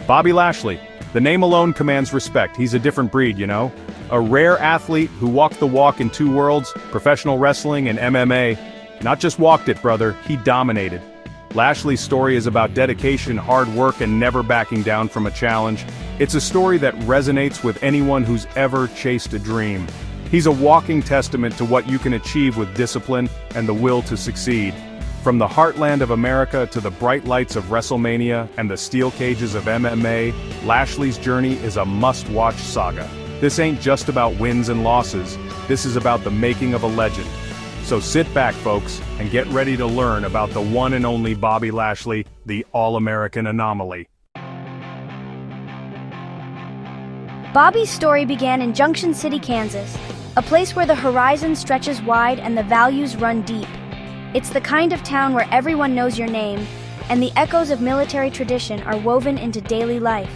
Bobby Lashley. The name alone commands respect. He's a different breed, you know? A rare athlete who walked the walk in two worlds, professional wrestling and MMA. Not just walked it, brother, he dominated. Lashley's story is about dedication, hard work, and never backing down from a challenge. It's a story that resonates with anyone who's ever chased a dream. He's a walking testament to what you can achieve with discipline and the will to succeed. From the heartland of America to the bright lights of WrestleMania and the steel cages of MMA, Lashley's journey is a must-watch saga. This ain't just about wins and losses, this is about the making of a legend. So sit back, folks, and get ready to learn about the one and only Bobby Lashley, the All-American Anomaly. Bobby's story began in Junction City, Kansas, a place where the horizon stretches wide and the values run deep. It's the kind of town where everyone knows your name, and the echoes of military tradition are woven into daily life.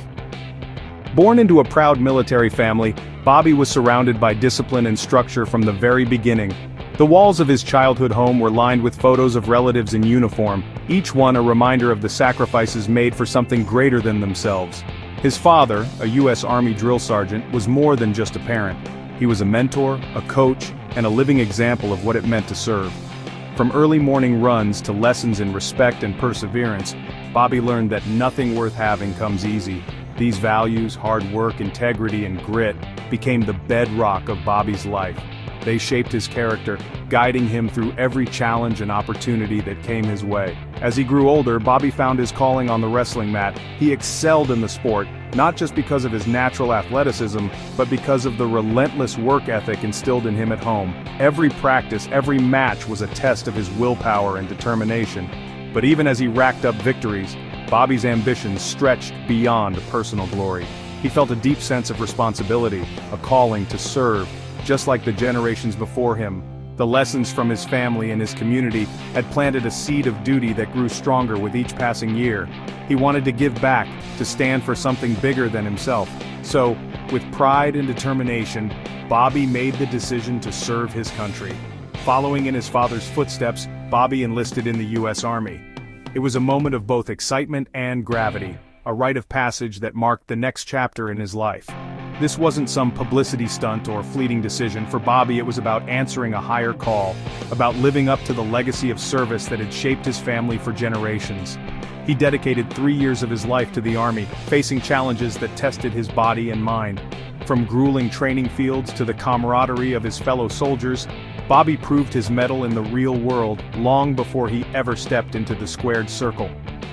Born into a proud military family, Bobby was surrounded by discipline and structure from the very beginning. The walls of his childhood home were lined with photos of relatives in uniform, each one a reminder of the sacrifices made for something greater than themselves. His father, a U.S. Army drill sergeant, was more than just a parent. He was a mentor, a coach, and a living example of what it meant to serve. From early morning runs to lessons in respect and perseverance, Bobby learned that nothing worth having comes easy. These values, hard work, integrity, and grit, became the bedrock of Bobby's life. They shaped his character, guiding him through every challenge and opportunity that came his way. As he grew older, Bobby found his calling on the wrestling mat. He excelled in the sport, not just because of his natural athleticism, but because of the relentless work ethic instilled in him at home. Every practice, every match was a test of his willpower and determination. But even as he racked up victories, Bobby's ambitions stretched beyond personal glory. He felt a deep sense of responsibility, a calling to serve, just like the generations before him. The lessons from his family and his community had planted a seed of duty that grew stronger with each passing year. He wanted to give back, to stand for something bigger than himself. So, with pride and determination, Bobby made the decision to serve his country. Following in his father's footsteps, Bobby enlisted in the U.S. Army. It was a moment of both excitement and gravity, a rite of passage that marked the next chapter in his life. This wasn't some publicity stunt or fleeting decision. For Bobby, it was about answering a higher call, about living up to the legacy of service that had shaped his family for generations. He dedicated 3 years of his life to the Army, facing challenges that tested his body and mind. From grueling training fields to the camaraderie of his fellow soldiers, Bobby proved his mettle in the real world long before he ever stepped into the squared circle.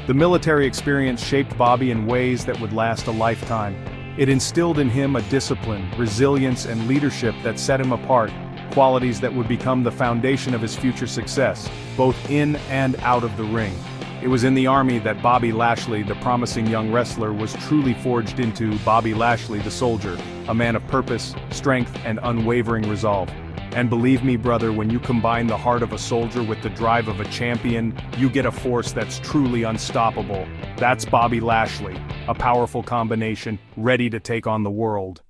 The military experience shaped Bobby in ways that would last a lifetime. It instilled in him a discipline, resilience, and leadership that set him apart, qualities that would become the foundation of his future success, both in and out of the ring. It was in the Army that Bobby Lashley, the promising young wrestler, was truly forged into Bobby Lashley the soldier, a man of purpose, strength, and unwavering resolve. And believe me, brother, when you combine the heart of a soldier with the drive of a champion, you get a force that's truly unstoppable. That's Bobby Lashley, a powerful combination, ready to take on the world.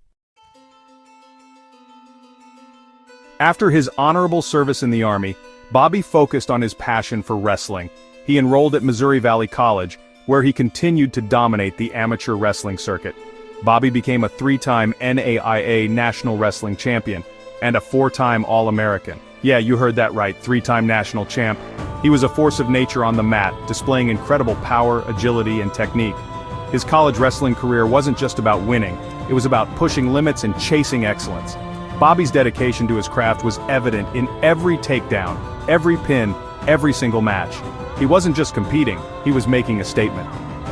After his honorable service in the Army, Bobby focused on his passion for wrestling. He enrolled at Missouri Valley College, where he continued to dominate the amateur wrestling circuit. Bobby became a 3-time NAIA National Wrestling Champion, and a 4-time All-American. Yeah, you heard that right, 3-time national champ. He was a force of nature on the mat, displaying incredible power, agility, and technique. His college wrestling career wasn't just about winning, it was about pushing limits and chasing excellence. Bobby's dedication to his craft was evident in every takedown, every pin, every single match. He wasn't just competing, he was making a statement.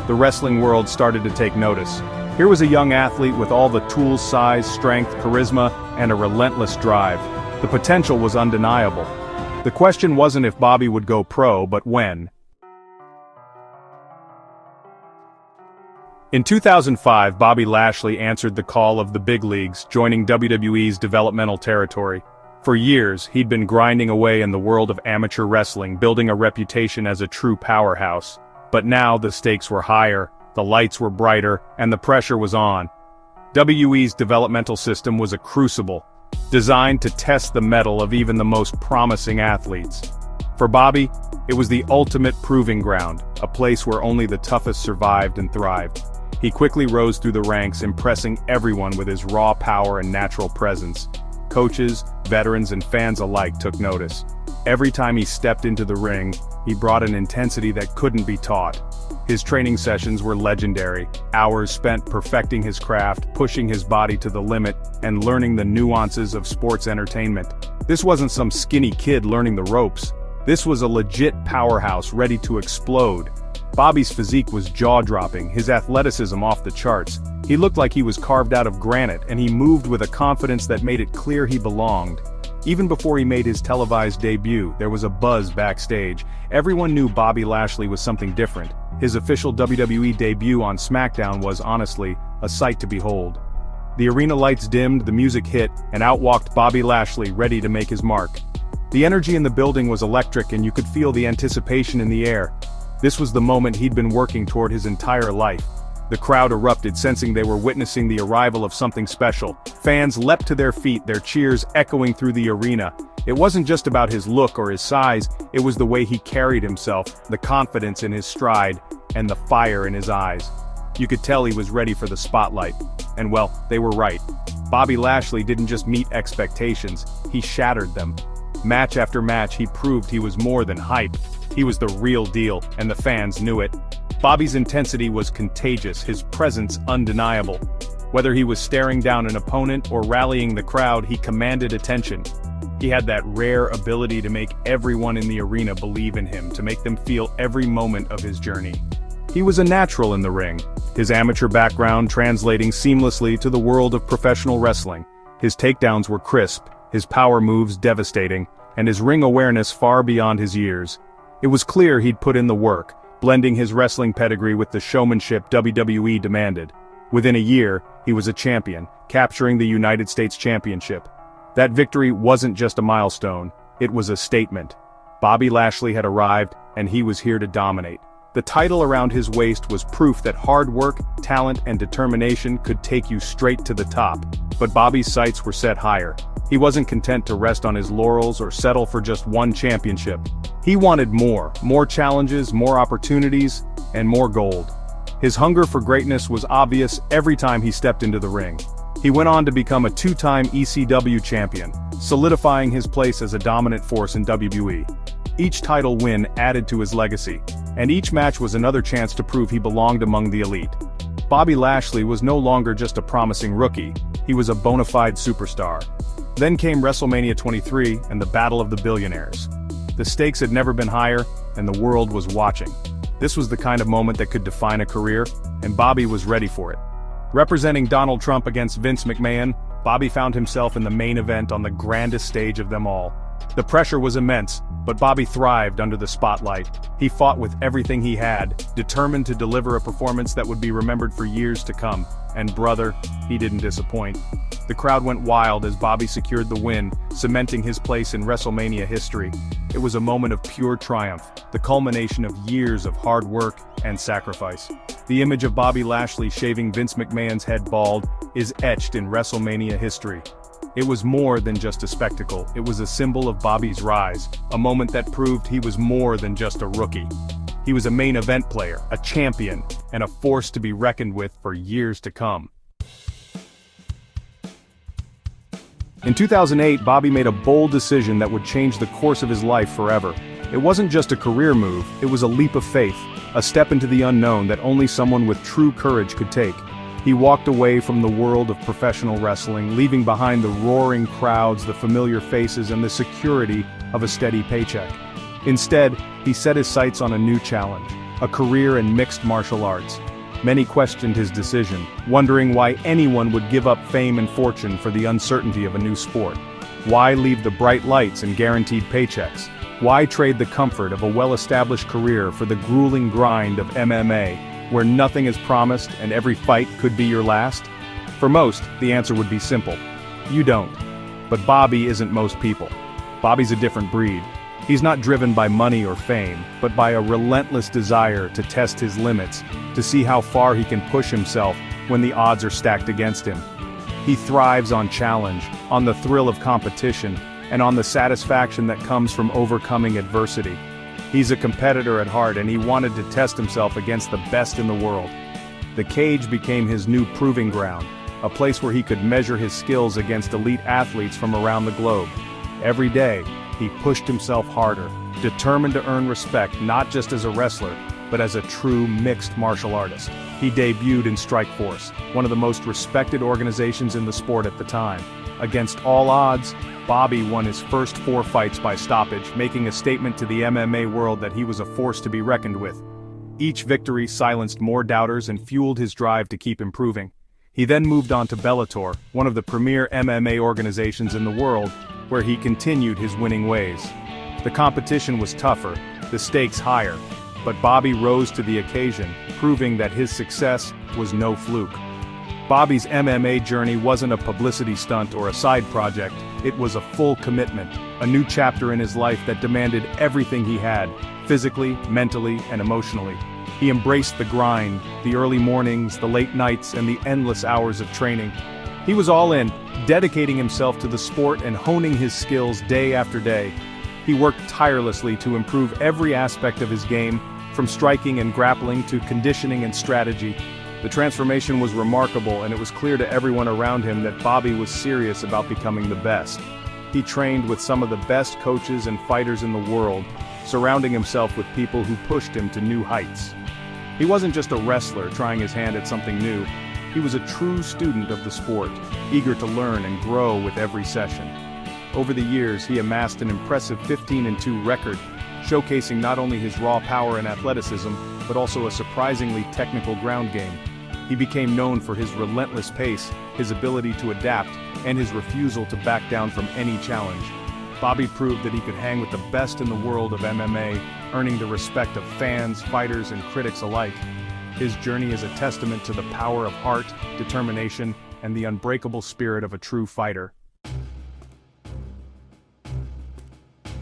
The wrestling world started to take notice. Here was a young athlete with all the tools, size, strength, charisma, and a relentless drive. The potential was undeniable. The question wasn't if Bobby would go pro, but when. In 2005, Bobby Lashley answered the call of the big leagues, joining WWE's developmental territory. For years, he'd been grinding away in the world of amateur wrestling, building a reputation as a true powerhouse. But now the stakes were higher, the lights were brighter, and the pressure was on. WWE's developmental system was a crucible, designed to test the mettle of even the most promising athletes. For Bobby, it was the ultimate proving ground, a place where only the toughest survived and thrived. He quickly rose through the ranks, impressing everyone with his raw power and natural presence. Coaches, veterans, and fans alike took notice. Every time he stepped into the ring, he brought an intensity that couldn't be taught. His training sessions were legendary, hours spent perfecting his craft, pushing his body to the limit, and learning the nuances of sports entertainment. This wasn't some skinny kid learning the ropes. This was a legit powerhouse ready to explode. Bobby's physique was jaw-dropping, his athleticism off the charts. He looked like he was carved out of granite, and he moved with a confidence that made it clear he belonged. Even before he made his televised debut, there was a buzz backstage. Everyone knew Bobby Lashley was something different. His official WWE debut on SmackDown was, honestly, a sight to behold. The arena lights dimmed, the music hit, and out walked Bobby Lashley, ready to make his mark. The energy in the building was electric, and you could feel the anticipation in the air. This was the moment he'd been working toward his entire life. The crowd erupted, sensing they were witnessing the arrival of something special. Fans leapt to their feet, their cheers echoing through the arena. It wasn't just about his look or his size, it was the way he carried himself, the confidence in his stride, and the fire in his eyes. You could tell he was ready for the spotlight. And well, they were right. Bobby Lashley didn't just meet expectations, he shattered them. Match after match, he proved he was more than hype. He was the real deal, and the fans knew it. Bobby's intensity was contagious, his presence undeniable. Whether he was staring down an opponent or rallying the crowd, he commanded attention. He had that rare ability to make everyone in the arena believe in him, to make them feel every moment of his journey. He was a natural in the ring, his amateur background translating seamlessly to the world of professional wrestling. His takedowns were crisp, his power moves devastating, and his ring awareness far beyond his years. It was clear he'd put in the work, blending his wrestling pedigree with the showmanship WWE demanded. Within a year, he was a champion, capturing the United States Championship. That victory wasn't just a milestone, it was a statement. Bobby Lashley had arrived, and he was here to dominate. The title around his waist was proof that hard work, talent, and determination could take you straight to the top. But Bobby's sights were set higher. He wasn't content to rest on his laurels or settle for just one championship. He wanted more challenges, more opportunities, and more gold. His hunger for greatness was obvious every time he stepped into the ring. He went on to become a two-time ECW champion, solidifying his place as a dominant force in WWE. Each title win added to his legacy, and each match was another chance to prove he belonged among the elite. Bobby Lashley was no longer just a promising rookie, he was a bona fide superstar. Then came WrestleMania 23 and the Battle of the Billionaires. The stakes had never been higher, and the world was watching. This was the kind of moment that could define a career, and Bobby was ready for it. Representing Donald Trump against Vince McMahon, Bobby found himself in the main event on the grandest stage of them all. The pressure was immense, but Bobby thrived under the spotlight. He fought with everything he had, determined to deliver a performance that would be remembered for years to come. And brother, he didn't disappoint. The crowd went wild as Bobby secured the win, cementing his place in WrestleMania history. It was a moment of pure triumph, the culmination of years of hard work and sacrifice. The image of Bobby Lashley shaving Vince McMahon's head bald is etched in WrestleMania history. It was more than just a spectacle, it was a symbol of Bobby's rise, a moment that proved he was more than just a rookie. He was a main event player, a champion, and a force to be reckoned with for years to come. In 2008, Bobby made a bold decision that would change the course of his life forever. It wasn't just a career move, it was a leap of faith, a step into the unknown that only someone with true courage could take. He walked away from the world of professional wrestling, leaving behind the roaring crowds, the familiar faces, and the security of a steady paycheck. Instead, he set his sights on a new challenge, a career in mixed martial arts. Many questioned his decision, wondering why anyone would give up fame and fortune for the uncertainty of a new sport. Why leave the bright lights and guaranteed paychecks? Why trade the comfort of a well-established career for the grueling grind of MMA, where nothing is promised and every fight could be your last? For most, the answer would be simple. You don't. But Bobby isn't most people. Bobby's a different breed. He's not driven by money or fame, but by a relentless desire to test his limits, to see how far he can push himself when the odds are stacked against him. He thrives on challenge, on the thrill of competition, and on the satisfaction that comes from overcoming adversity. He's a competitor at heart, and he wanted to test himself against the best in the world. The cage became his new proving ground, a place where he could measure his skills against elite athletes from around the globe. Every day, he pushed himself harder, determined to earn respect not just as a wrestler, but as a true mixed martial artist. He debuted in Strikeforce, one of the most respected organizations in the sport at the time. Against all odds, Bobby won his first 4 fights by stoppage, making a statement to the MMA world that he was a force to be reckoned with. Each victory silenced more doubters and fueled his drive to keep improving. He then moved on to Bellator, one of the premier MMA organizations in the world, where he continued his winning ways. The competition was tougher, the stakes higher, but Bobby rose to the occasion, proving that his success was no fluke. Bobby's MMA journey wasn't a publicity stunt or a side project, it was a full commitment, a new chapter in his life that demanded everything he had, physically, mentally, and emotionally. He embraced the grind, the early mornings, the late nights, and the endless hours of training. He was all in, dedicating himself to the sport and honing his skills day after day. He worked tirelessly to improve every aspect of his game, from striking and grappling to conditioning and strategy. The transformation was remarkable, and it was clear to everyone around him that Bobby was serious about becoming the best. He trained with some of the best coaches and fighters in the world, surrounding himself with people who pushed him to new heights. He wasn't just a wrestler trying his hand at something new. He was a true student of the sport, eager to learn and grow with every session. Over the years, he amassed an impressive 15-2 record, showcasing not only his raw power and athleticism, but also a surprisingly technical ground game. He became known for his relentless pace, his ability to adapt, and his refusal to back down from any challenge. Bobby proved that he could hang with the best in the world of MMA, earning the respect of fans, fighters, and critics alike. His journey is a testament to the power of heart, determination, and the unbreakable spirit of a true fighter.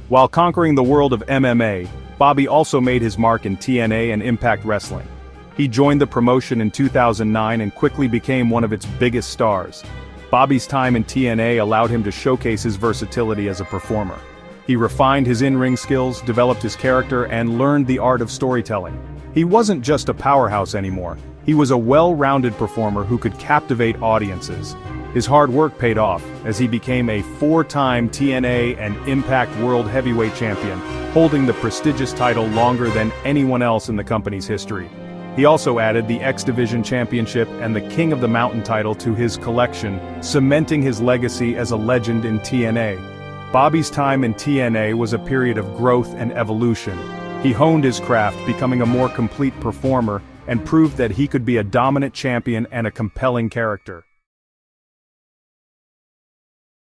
While conquering the world of MMA, Bobby also made his mark in TNA and Impact Wrestling. He joined the promotion in 2009 and quickly became one of its biggest stars. Bobby's time in TNA allowed him to showcase his versatility as a performer. He refined his in-ring skills, developed his character, and learned the art of storytelling. He wasn't just a powerhouse anymore. He was a well-rounded performer who could captivate audiences. His hard work paid off, as he became a 4-time TNA and Impact World Heavyweight Champion, holding the prestigious title longer than anyone else in the company's history. He also added the X Division Championship and the King of the Mountain title to his collection, cementing his legacy as a legend in TNA. Bobby's time in TNA was a period of growth and evolution. He honed his craft, becoming a more complete performer, and proved that he could be a dominant champion and a compelling character.